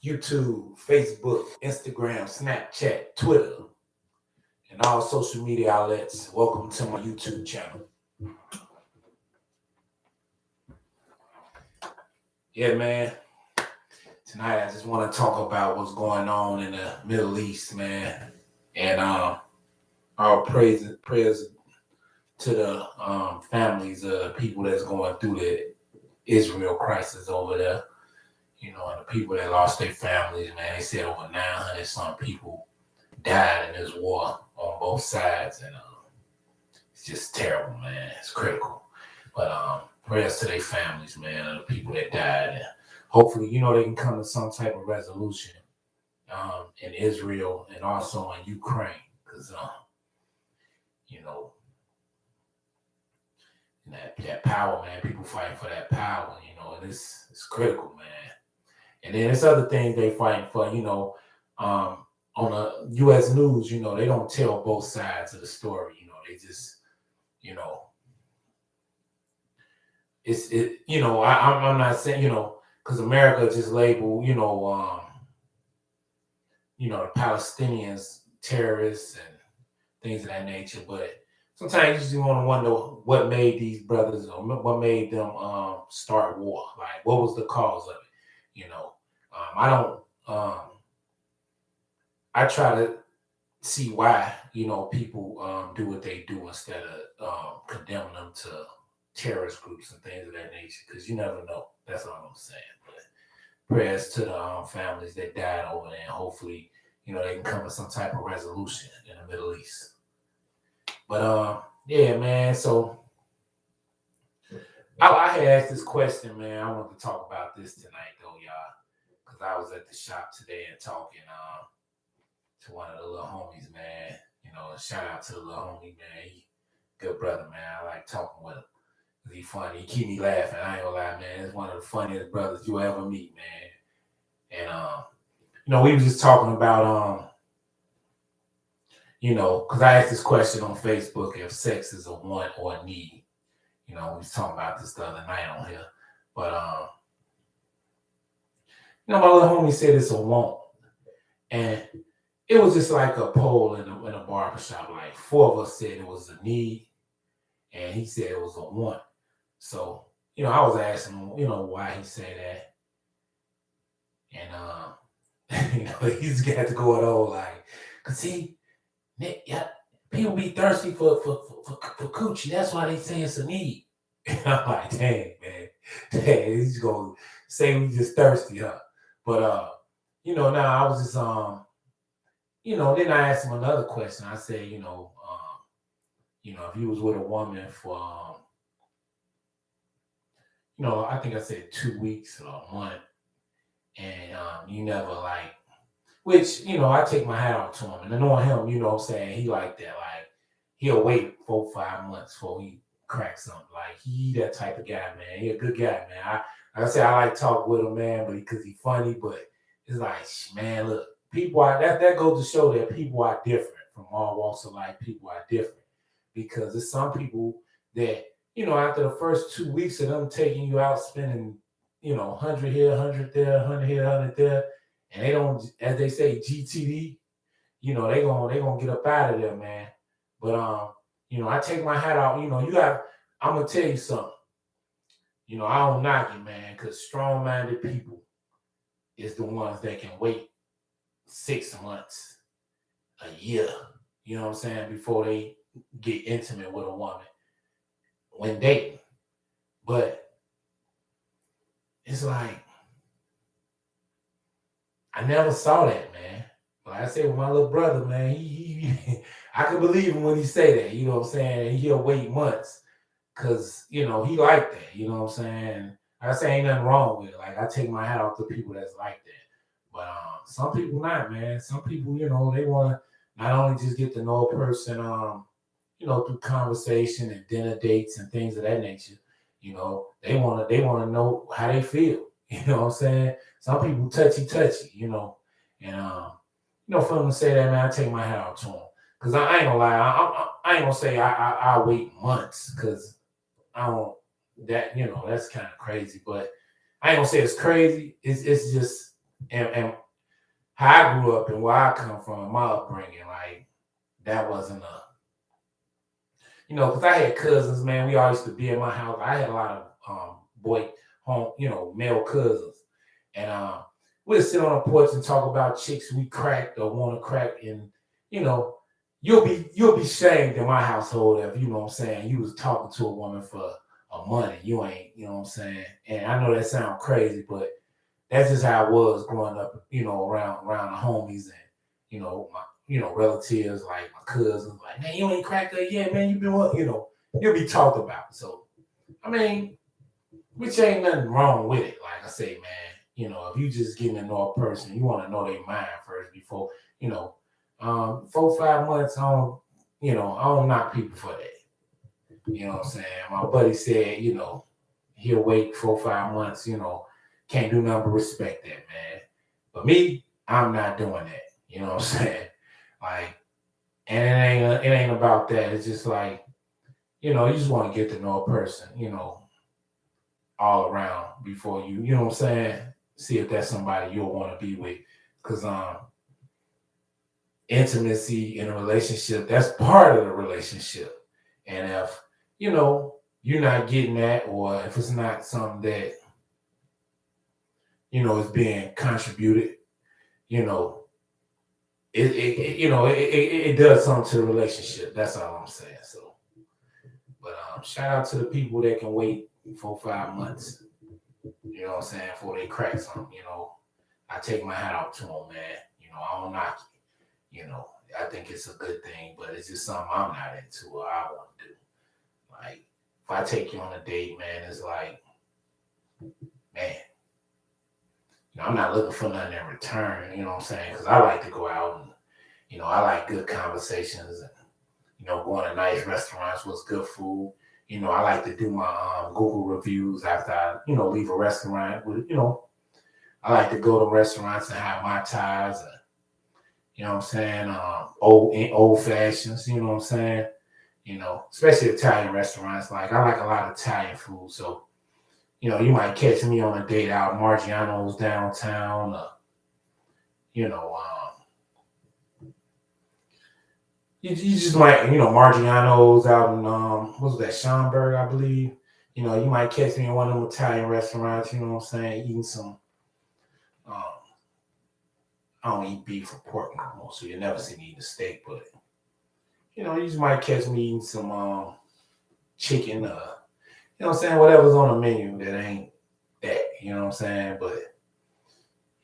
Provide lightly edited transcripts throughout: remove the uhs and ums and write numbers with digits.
YouTube, Facebook, Instagram, Snapchat, Twitter, and all social media outlets. Welcome to my YouTube channel. Yeah, man. Tonight I just want to talk about what's going on in the Middle East, man. And our prayers to the families of people that's going through the Israel crisis over there. And the people that lost their families, man. They said over 900 some people died in this war on both sides, and it's just terrible, man. It's critical. But prayers to their families, man, and the people that died. And hopefully, they can come to some type of resolution in Israel and also in Ukraine, because you know that power, man. People fighting for that power, and it's critical, man. And then there's other things they fighting for, on the U.S. news, they don't tell both sides of the story. They just, I'm not saying, because America just label, the Palestinians terrorists and things of that nature. But sometimes you just want to wonder what made these brothers, or what made them start war. Like, what was the cause of it? I don't. I try to see why people do what they do instead of condemning them to terrorist groups and things of that nature, because you never know. That's all I'm saying. But prayers to the families that died over there, and hopefully they can come to some type of resolution in the Middle East. But yeah, man. So I had asked this question, man. I wanted to talk about this tonight, though, y'all, because I was at the shop today and talking to one of the little homies, man. Shout out to the little homie, man. He good brother, man. I like talking with him. He funny. He keep me laughing. I ain't gonna lie, man. It's one of the funniest brothers you ever meet, man. And we was just talking about because I asked this question on Facebook, if sex is a want or a need. We was talking about this the other night on here. But my little homie said it's a want. And it was just like a poll in a barbershop. Like 4 of us said it was a need, and he said it was a want. So, I was asking him, why he said that. And he's got to go it all like, cause people be thirsty for coochie. That's why they say it's a need. I'm like, dang, man. Dang, he's gonna say we just thirsty, huh? But now I was just then I asked him another question. I said, if you was with a woman for I think I said 2 weeks or a month, and you never like, which I take my hat off to him, and knowing him, what I'm saying, he like that, like he'll wait 4-5 months before he cracks something. Like he that type of guy, man. He a good guy, man. Like I said, I like talk with him, man, but because he funny, but it's like, man, look, people are that goes to show that people are different from all walks of life. People are different, because there's some people that after the first 2 weeks of them taking you out, spending 100 here, 100 there, 100 here, 100 there, and they don't, as they say, GTD, they gonna get up out of there, man. But I take my hat off. I'm gonna tell you something. I don't knock you, man, because strong-minded people is the ones that can wait 6 months, a year, you know what I'm saying, before they get intimate with a woman when dating. But it's like, I never saw that, man. Like I said with my little brother, man, he I can believe him when he say that, you know what I'm saying? And he'll wait months because, he like that, you know what I'm saying? I say ain't nothing wrong with it. Like, I take my hat off to people that's like that. But some people not, man. Some people, they want to not only just get to know a person, through conversation and dinner dates and things of that nature. They want to know how they feel. You know what I'm saying? Some people touchy, and for them to say that, man, I take my hat off to them, because I ain't gonna lie, I ain't gonna say I wait months, because I don't, that that's kind of crazy, but I ain't gonna say it's crazy. It's just and how I grew up and where I come from, my upbringing, like that wasn't a, because I had cousins, man. We all used to be in my house. I had a lot of boy home, male cousins, and we'd sit on the porch and talk about chicks we cracked or want to crack, and you know, you'll be shamed in my household if you know what I'm saying. You was talking to a woman for a money, you ain't, you know what I'm saying. And I know that sounds crazy, but that's just how it was growing up, around the homies and my relatives like my cousins, like, man, you ain't cracked up yet, man. You been what, you'll be talked about. So I mean, which ain't nothing wrong with it. Like I say, man, if you just getting to know a person, you want to know their mind first before, 4 5 months. I don't knock people for that. You know what I'm saying? My buddy said, he'll wait 4 5 months. Can't do nothing but respect that, man. But me, I'm not doing that. You know what I'm saying? Like, and it ain't about that. It's just like, you just want to get to know a person, all around before you know what I'm saying, see if that's somebody you'll want to be with. Because intimacy in a relationship, that's part of the relationship. And if, you're not getting that, or if it's not something that, is being contributed, you know, it does something to the relationship. That's all I'm saying. So, but shout out to the people that can wait 4 5 months. You know what I'm saying, before they crack something. I take my hat off to them, man. I don't knock it. I think it's a good thing, but it's just something I'm not into or I want to do. Like, if I take you on a date, man, it's like, man, I'm not looking for nothing in return. You know what I'm saying? Because I like to go out and, I like good conversations and, going to nice restaurants with good food. I like to do my Google reviews after I, leave a restaurant. I like to go to restaurants and have my ties and, you know what I'm saying, old fashions, you know what I'm saying? Especially Italian restaurants. Like, I like a lot of Italian food. So, you might catch me on a date out Margiano's downtown, you know, you just might, Margiano's out in, what was that, Schaumburg, I believe. You might catch me in one of them Italian restaurants, you know what I'm saying, eating some, um, I don't eat beef or pork no more, so you'll never see me eating a steak, but, you just might catch me eating some chicken, you know what I'm saying, whatever's on the menu that ain't that, you know what I'm saying, but,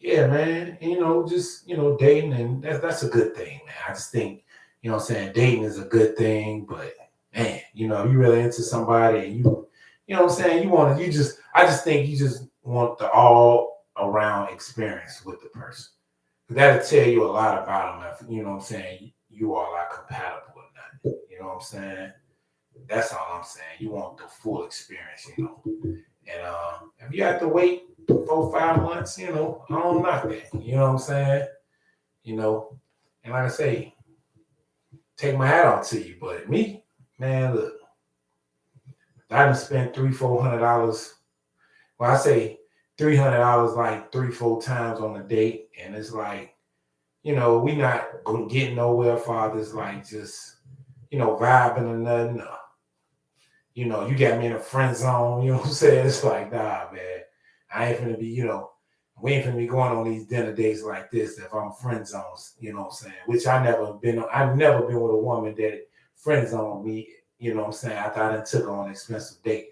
yeah, man, just, dating, and that's a good thing, man. I just think, you know what I'm saying, dating is a good thing, but man, you really into somebody and you know what I'm saying, I just think you just want the all around experience with the person. That'll tell you a lot about them if, you know what I'm saying, you all are compatible or not. You know what I'm saying? That's all I'm saying. You want the full experience, And if you have to wait 4 5 months, I don't knock that. You know what I'm saying? And like I say, take my hat off to you. But me, man, look, I done spent $300-400. Well, I say $300 like 3 4 times on a date, and it's like, we not getting nowhere. Fathers like just, vibing or nothing. You got me in a friend zone. You know what I'm saying? It's like, nah, man, I ain't finna be, we ain't finna be going on these dinner dates like this if I'm friend zones, you know what I'm saying? Which I've never been with a woman that friend zoned me, you know what I'm saying? I thought I took her on an expensive date.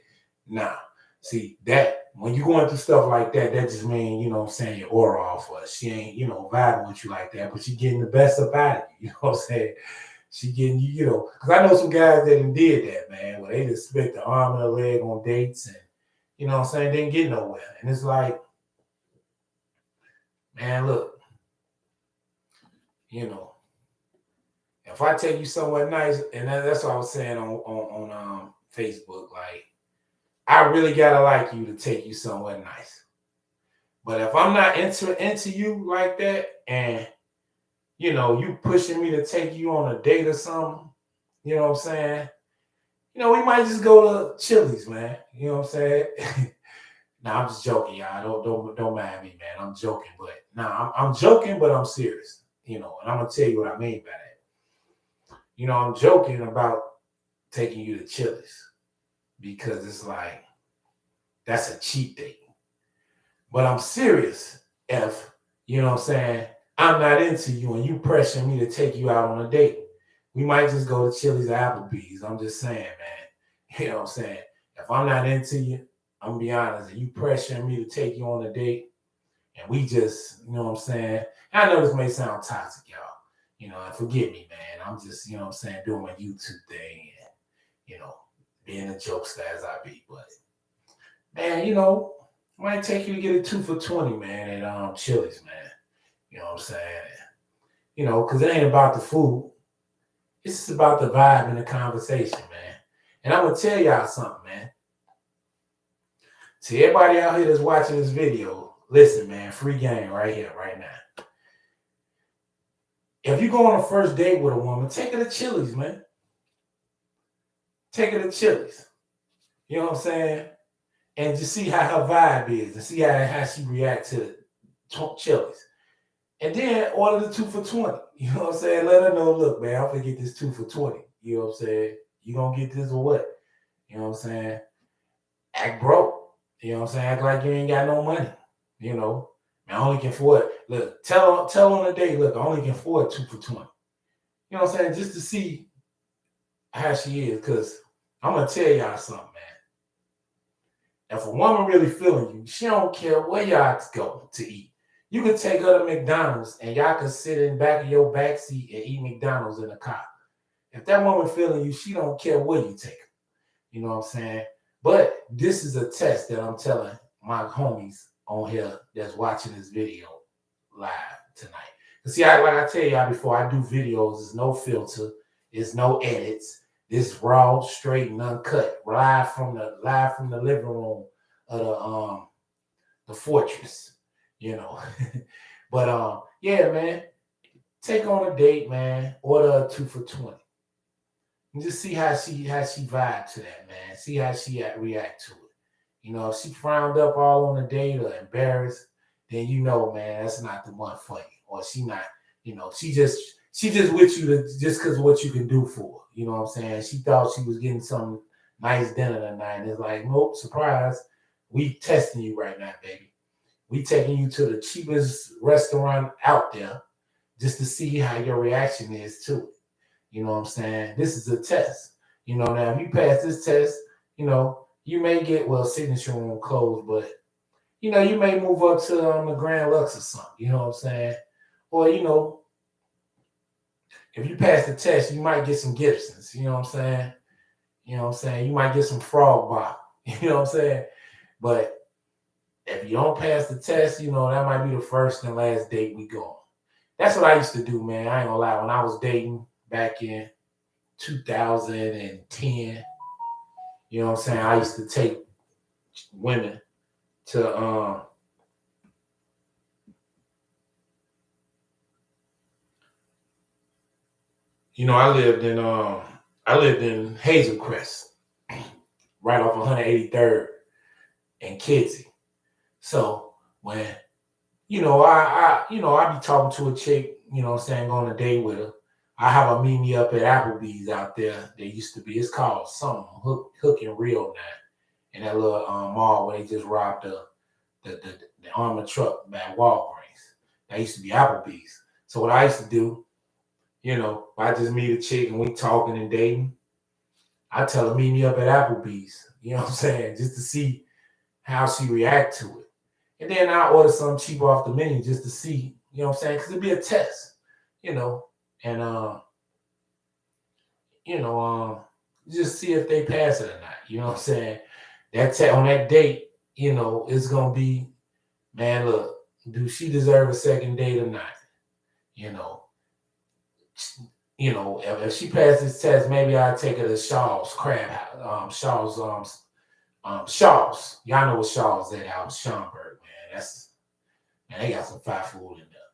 Nah. See, that when you going through stuff like that, that just means, you know what I'm saying, your aura off her. She ain't, vibing with you like that, but she getting the best about it. You know what I'm saying? She getting you, because I know some guys that did that, man, where they just spent the arm and a leg on dates and, you know what I'm saying, didn't get nowhere. And it's like, man, look, if I take you somewhere nice, and that's what I was saying on Facebook, like, I really gotta like you to take you somewhere nice. But if I'm not into you like that, and you pushing me to take you on a date or something, you know what I'm saying? We might just go to Chili's, man. You know what I'm saying? Nah, I'm just joking, y'all. Don't mind me, man. I'm joking, but Now, I'm joking, but I'm serious, and I'm going to tell you what I mean by that. I'm joking about taking you to Chili's because it's like, that's a cheap date. But I'm serious if, what I'm saying, I'm not into you and you pressuring me to take you out on a date. We might just go to Chili's or Applebee's. I'm just saying, man. You know what I'm saying? If I'm not into you, I'm going to be honest, and you pressuring me to take you on a date, and we just, what I'm saying? I know this may sound toxic, y'all. And forgive me, man. I'm just, what I'm saying, doing my YouTube thing and, being a jokester as I be. But, man, might take you to get a 2 for $20, man, at Chili's, man. You know what I'm saying? Because it ain't about the food. It's just about the vibe and the conversation, man. And I'm going to tell y'all something, man. To everybody out here that's watching this video, listen, man, free game right here, right now. If you go on a first date with a woman, take her to Chili's, man. Take her to Chili's. You know what I'm saying? And just see how her vibe is and see how she reacts to Chili's. And then order the 2 for $20. You know what I'm saying? Let her know, look, man, I'm going to get this 2 for $20. You know what I'm saying? You going to get this or what? You know what I'm saying? Act broke. You know what I'm saying? Act like you ain't got no money. I only can afford, look, tell on the day, look, I only can afford 2 for $20. You know what I'm saying? Just to see how she is. Because I'm going to tell y'all something, man. If a woman really feeling you, she don't care where y'all go to eat. You can take her to McDonald's and y'all can sit in the back of your back seat and eat McDonald's in the car. If that woman feeling you, she don't care where you take her. You know what I'm saying? But this is a test that I'm telling my homies on here that's watching this video live tonight. See, like I tell y'all before, I do videos. There's no filter. There's no edits. This raw, straight, and uncut, live from the living room of the fortress. But yeah, man, take on a date, man. Order a 2 for $20. And just see how she vibe to that, man. See how she react to it. If she frowned up all on the date or embarrassed, then man, that's not the one for you. Or she not, she just with you just because of what you can do for her. You know what I'm saying? She thought she was getting some nice dinner tonight. And it's like, nope, surprise. We testing you right now, baby. We taking you to the cheapest restaurant out there just to see how your reaction is to it. You know what I'm saying? This is a test. Now if you pass this test, you may get, signature room closed, but, you may move up to the Grand Lux or something. You know what I'm saying? Or, if you pass the test, you might get some Gibsons. You know what I'm saying? You know what I'm saying? You might get some Frog Bop. You know what I'm saying? But if you don't pass the test, that might be the first and last date we go on. That's what I used to do, man. I ain't gonna lie. When I was dating back in 2010, you know what I'm saying? I used to take women to I lived in Hazel Crest, right off 183rd and Kidsey. So when I be talking to a chick, going on a date with her. I have her meet me up at Applebee's out there. They used to be, it's called something, Hook and Reel now. In that little mall where they just robbed the armored truck by Walgreens. That used to be Applebee's. So what I used to do, I just meet a chick and we talking and dating. I tell her, meet me up at Applebee's. You know what I'm saying? Just to see how she react to it. And then I order something cheap off the menu just to see, you know what I'm saying? Because it'd be a test, and just see if they pass it or not. You know what I'm saying? On that date, it's gonna be, man, look, do she deserve a second date or not? If she passes this test, maybe I'll take her to Shaw's Crab House, Shaw's. Y'all know what Shaw's at out in Schaumburg, man. They got some fine food in there.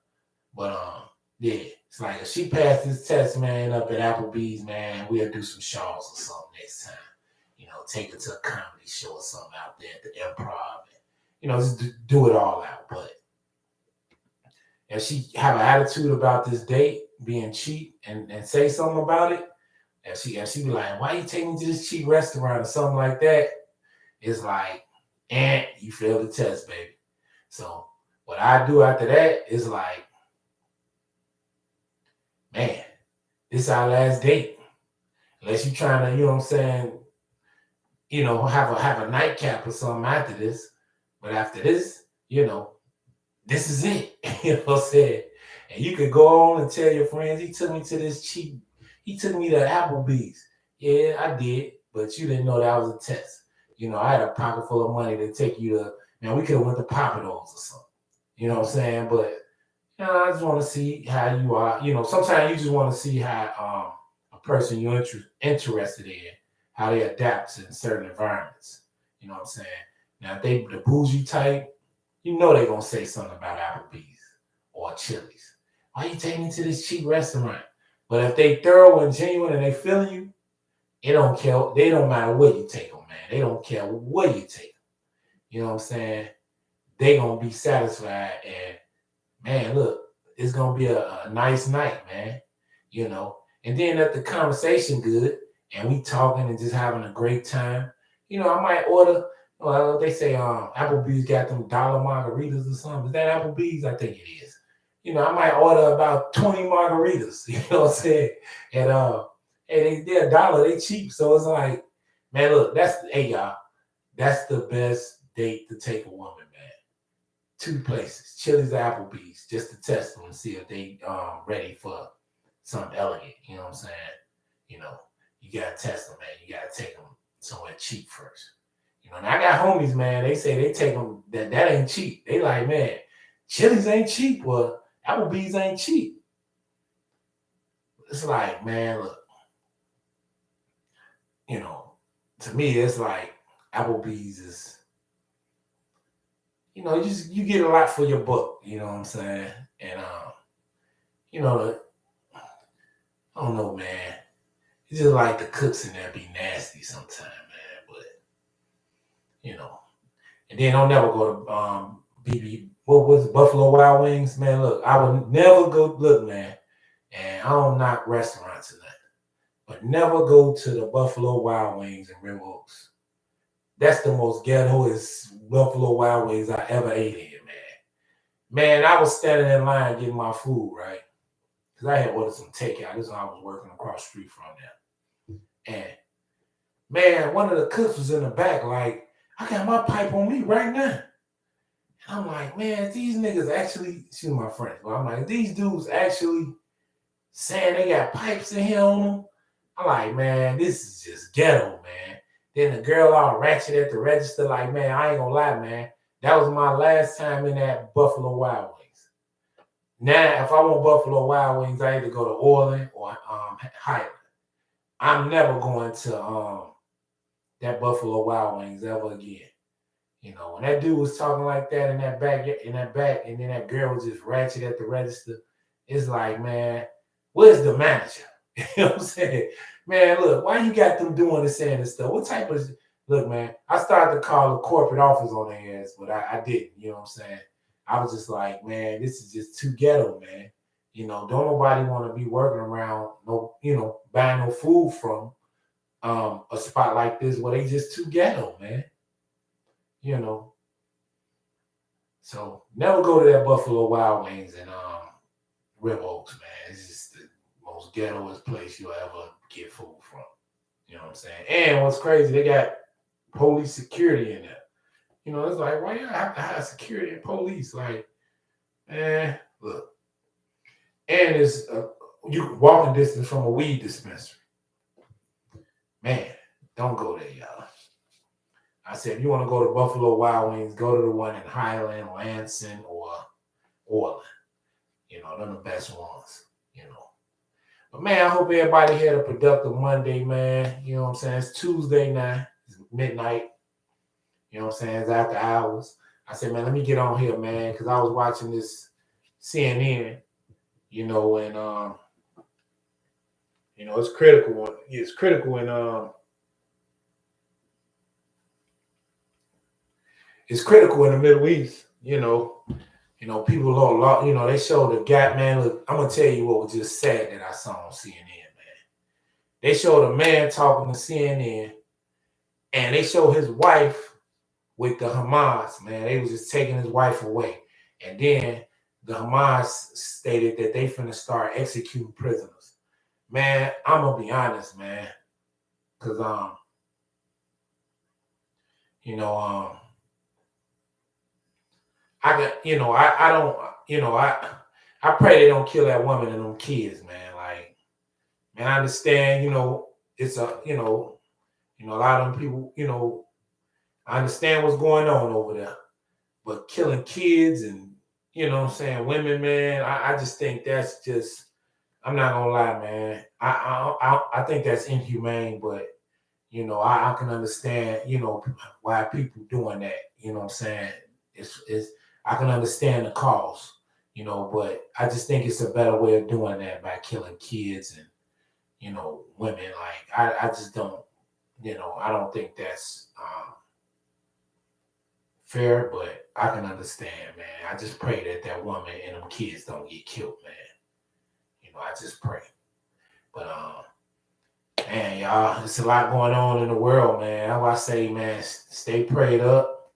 But yeah, it's like if she passes this test, man, up at Applebee's, man, we'll do some Shaw's or something next time. Take her to a comedy show or something out there at the Improv. And, just do it all out. But if she have an attitude about this date being cheap and say something about it, if she be like, why you taking me to this cheap restaurant or something like that, it's like, and you failed the test, baby. So what I do after that is like, man, this is our last date. Unless you trying to, you know what I'm saying, have a nightcap or something after this. But after this, this is it. You know what I'm saying? And you could go on and tell your friends, he took me to Applebee's. Yeah, I did, but you didn't know that was a test. I had a pocket full of money to take you to, man, we could have went to Papa Do's or something. You know what I'm saying? But I just want to see how you are. Sometimes you just want to see how a person you're interested in, how they adapt in certain environments. You know what I'm saying? Now, if they the bougie type, they're gonna say something about Applebee's or Chili's. Why you taking me to this cheap restaurant? But if they thorough and genuine and they feeling you, it don't care. They don't matter where you take them, man. They don't care where you take them. You know what I'm saying? They gonna be satisfied and man, look, it's gonna be a nice night, man. And then if the conversation good and we talking and just having a great time, I might order. Well, they say Applebee's got them dollar margaritas or something. Is that Applebee's? I think it is. I might order about 20 margaritas. You know what I'm saying? And they're a dollar. They cheap, so it's like, man, look, y'all, that's the best date to take a woman, man. 2 places, Chili's or Applebee's, just to test them and see if they ready for something elegant. You know what I'm saying? You gotta test them, man. You gotta take them somewhere cheap first. And I got homies, man. They say they take them that ain't cheap. They like, man, Chili's ain't cheap, or Applebee's ain't cheap. It's like, man, look, to me, it's like Applebee's is, you get a lot for your buck. You know what I'm saying? And I don't know, man. It's just like the cooks in there be nasty sometimes, man. But and then don't never go to what was it, Buffalo Wild Wings, man. Look, I would never go. Look, man, and I don't knock restaurants or nothing, but never go to the Buffalo Wild Wings in Rim Oaks. That's the most ghettoest Buffalo Wild Wings I ever ate in, man. Man, I was standing in line getting my food, right? Because I had ordered some takeout. This is when I was working across the street from them. And man, one of the cooks was in the back, like, I got my pipe on me right now. And I'm like, man, these niggas actually, excuse my friends, but I'm like, these dudes actually saying they got pipes in here on them. I'm like, man, this is just ghetto, man. Then the girl all ratchet at the register, like, man, I ain't gonna lie, man. That was my last time in that Buffalo Wild Wings. Now, if I want Buffalo Wild Wings, I either go to Orland or Highland. I'm never going to that Buffalo Wild Wings ever again. When that dude was talking like that in that back, and then that girl was just ratchet at the register, it's like, man, where's the manager? You know what I'm saying? Man, look, why you got them doing this saying this stuff? What type of look, man? I started to call the corporate office on their ass, but I didn't. You know what I'm saying? I was just like, man, this is just too ghetto, man. Don't nobody want to be working around buying no food from a spot like this where they just too ghetto, man. So never go to that Buffalo Wild Wings in Rim Oaks, man. It's just the most ghettoest place you'll ever get food from. You know what I'm saying? And what's crazy, they got police security in there. It's like, why you have to have security and police? Like, man, look. And it's you walking distance from a weed dispensary. Man, don't go there, y'all. I said, if you want to go to Buffalo Wild Wings, go to the one in Highland, Lansing, or Orland. They're the best ones, But man, I hope everybody had a productive Monday, man. You know what I'm saying? It's Tuesday now. It's midnight. You know what I'm saying? It's after hours. I said, man, let me get on here, man, because I was watching this CNN, and it's critical. It's critical in it's critical in the Middle East, People don't, they showed the gap, man. Look, I'm gonna tell you what was just sad that I saw on CNN, man. They showed a man talking to CNN, and they showed his wife with the Hamas, man. They was just taking his wife away. And then the Hamas stated that they finna start executing prisoners. Man, I'm gonna be honest, man. Cause I got, I don't, I pray they don't kill that woman and them kids, man. Like, man, I understand, it's a lot of them people, I understand what's going on over there. But killing kids and, women, man, I just think that's just, I'm not gonna lie, man. I think that's inhumane, but I can understand, why people doing that. You know what I'm saying? It's I can understand the cause, but I just think it's a better way of doing that by killing kids and, women. Like I just don't, I don't think that's fair, but I can understand, man. I just pray that woman and them kids don't get killed, man. I just pray. But man, y'all, it's a lot going on in the world, man. How I say, man, stay prayed up,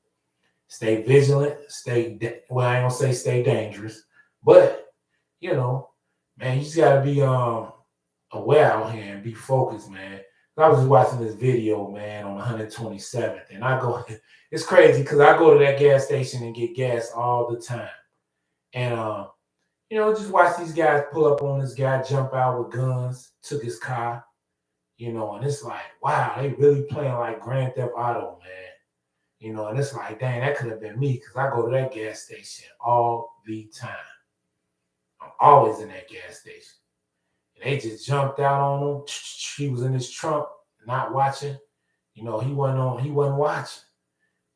stay vigilant, I ain't gonna say stay dangerous, but man, you just gotta be aware out here and be focused, man. I was just watching this video, man, on 127th, and it's crazy because I go to that gas station and get gas all the time, and just watch these guys pull up on this guy, jump out with guns, took his car. And it's like, wow, they really playing like Grand Theft Auto, man. And it's like, dang, that could have been me because I go to that gas station all the time. I'm always in that gas station. And they just jumped out on him. He was in his trunk, not watching. He wasn't watching.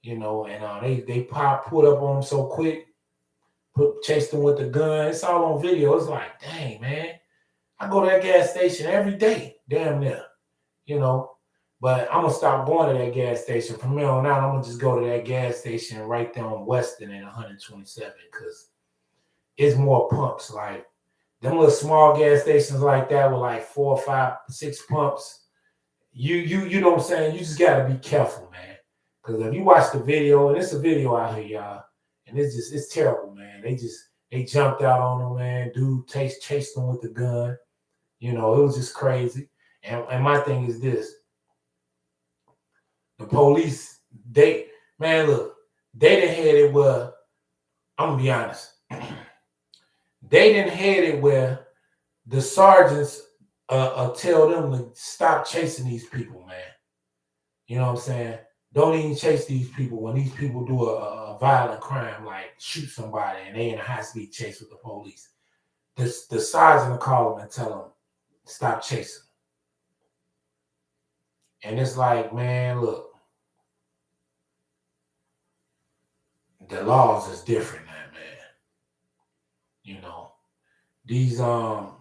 And they pulled up on him so quick, chased him with the gun. It's all on video. It's like, dang, man. I go to that gas station every day, damn near. But I'm gonna stop going to that gas station from here on out. I'm gonna just go to that gas station right there on Western and 127 because it's more pumps. Like them little small gas stations like that with like 4, 5, 6 pumps. You know what I'm saying? You just gotta be careful, man. Because if you watch the video, and it's a video out here, y'all, and it's terrible, man. They jumped out on him, man. Dude chased them with the gun. It was just crazy. And my thing is this. The police, they didn't head it where, I'm going to be honest. They didn't head it where the sergeants tell them to stop chasing these people, man. You know what I'm saying? Don't even chase these people when these people do a violent crime, like shoot somebody and they in a high-speed chase with the police. The sergeant will call them and tell them, stop chasing. And it's like, man, look, the laws is different now, man. These Lone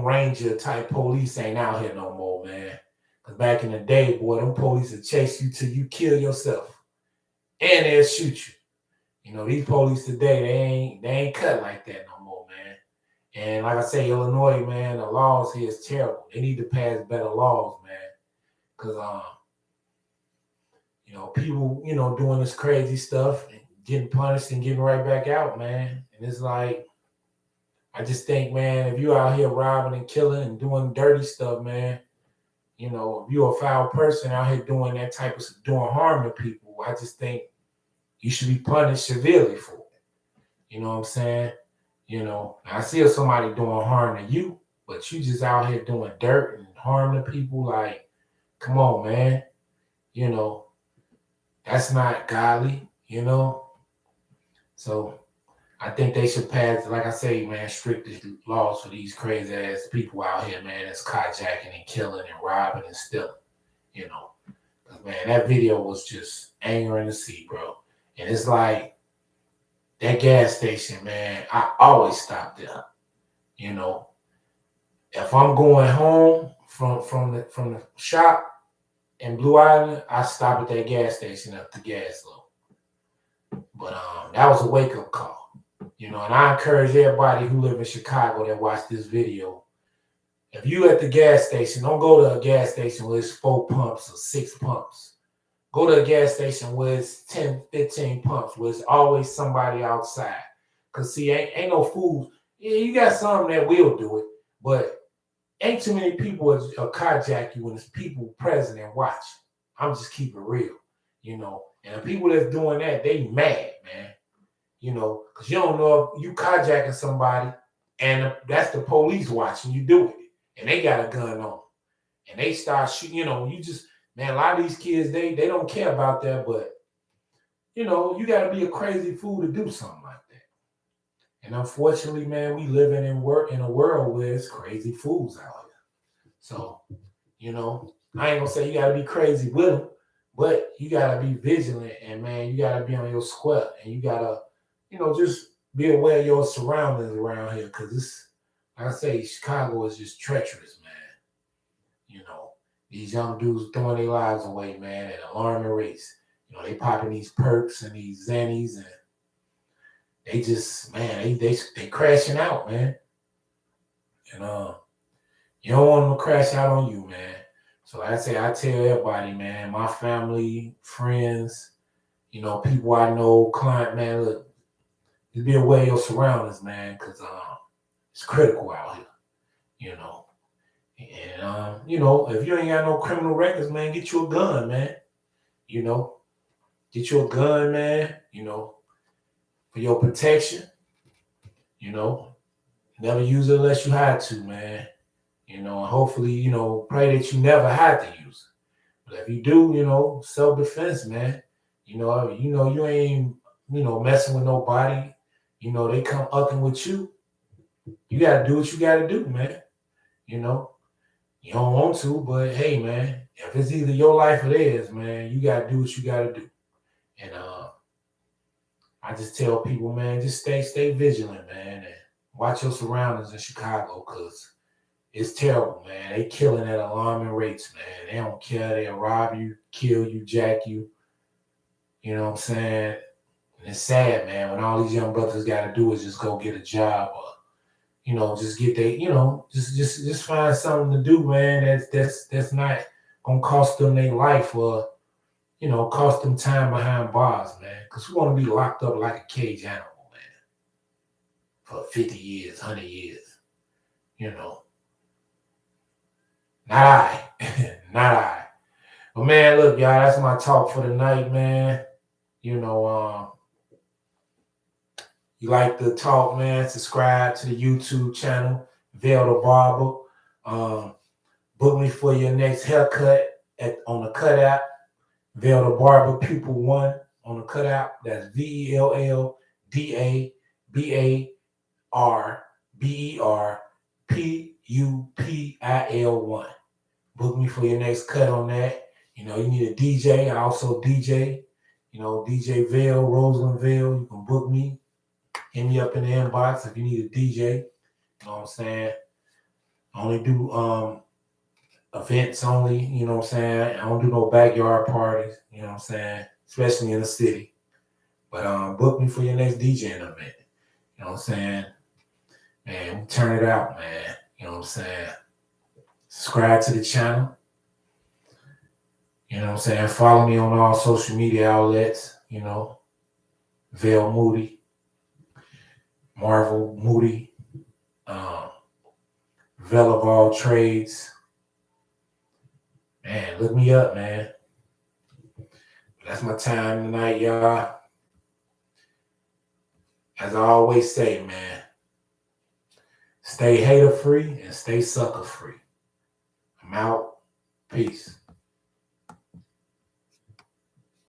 Ranger type police ain't out here no more, man. Because back in the day, boy, them police would chase you till you kill yourself. And they'll shoot you. These police today, they ain't cut like that no more, man. And like I say, Illinois, man, the laws here is terrible. They need to pass better laws, man. Because, people, doing this crazy stuff and getting punished and getting right back out, man. And it's like, I just think, man, if you out here robbing and killing and doing dirty stuff, man, if you're a foul person out here doing that type of doing harm to people, I just think you should be punished severely for it. You know what I'm saying? I see somebody doing harm to you, but you just out here doing dirt and harm to people. Like, come on, man. That's not godly, So I think they should pass, like I say, man, strictest laws for these crazy ass people out here, man, that's carjacking and killing and robbing and stealing, Because, man, that video was just angering to see, bro. And it's like that gas station, man, I always stop there. If I'm going home from the shop in Blue Island, I stop at that gas station up the gas low. But that was a wake-up call. And I encourage everybody who live in Chicago that watch this video, if you at the gas station, don't go to a gas station where it's 4 pumps or 6 pumps. Go to a gas station where it's 10, 15 pumps, where it's always somebody outside. Because, see, ain't no fools. Yeah, you got some that will do it, but ain't too many people will carjack you when there's people present and watching. I'm just keeping it real, And the people that's doing that, they mad, man. Because you don't know if you carjacking somebody and that's the police watching you do it. And they got a gun on. And they start shooting, man, a lot of these kids, they don't care about that, but, you got to be a crazy fool to do something like that. And unfortunately, man, we live in a world where it's crazy fools out here. So, I ain't going to say you got to be crazy with them, but you got to be vigilant and, man, you got to be on your square and you got to, just be aware of your surroundings around here because it's, like I say, Chicago is just treacherous, man. These young dudes throwing their lives away, man, at alarming rates. They popping these perks and these Xannies and they just, man, they crashing out, man. And you don't want them to crash out on you, man. So like I say, I tell everybody, man, my family, friends, people I know, client, man, look, just be aware of your surroundings, man, because it's critical out here, And if you ain't got no criminal records, man, get you a gun, man. Get you a gun, man, for your protection. Never use it unless you had to, man. And hopefully, pray that you never had to use it. But if you do, self-defense, man. You ain't, messing with nobody. They come upping with you. You gotta do what you gotta do, man. You don't want to, but hey, man, if it's either your life or theirs, man, you gotta do what you gotta do. And I just tell people, man, just stay vigilant, man, and watch your surroundings in Chicago, cause it's terrible, man. They killing at alarming rates, man. They don't care. They'll rob you, kill you, jack you. You know what I'm saying? And it's sad, man, when all these young brothers got to do is just go get a job or, just get just find something to do, man. That's not gonna cost them their life or, cost them time behind bars, man. Because we want to be locked up like a cage animal, man, for 50 years, 100 years. Not I. Not I. But, man, look, y'all, that's my talk for the night, man. You like the talk, man, subscribe to the YouTube channel, Vail the Barber. Book me for your next haircut on the Cut app. Vail the Barber Pupil 1 on the Cut app. That's VELLDABARBERPUPIL 1. Book me for your next cut on that. You need a DJ. I also DJ. DJ Vail, Roseland Vail. You can book me. Hit me up in the inbox if you need a DJ. You know what I'm saying? I only do events only. You know what I'm saying? I don't do no backyard parties. You know what I'm saying? Especially in the city. But book me for your next DJing event. You know what I'm saying? Man, turn it out, man. You know what I'm saying? Subscribe to the channel. You know what I'm saying? Follow me on all social media outlets. Vail Moody, Marvel Moody, Vail of all trades. Man, look me up, man. That's my time tonight, y'all. As I always say, man, stay hater free and stay sucker free. I'm out. Peace.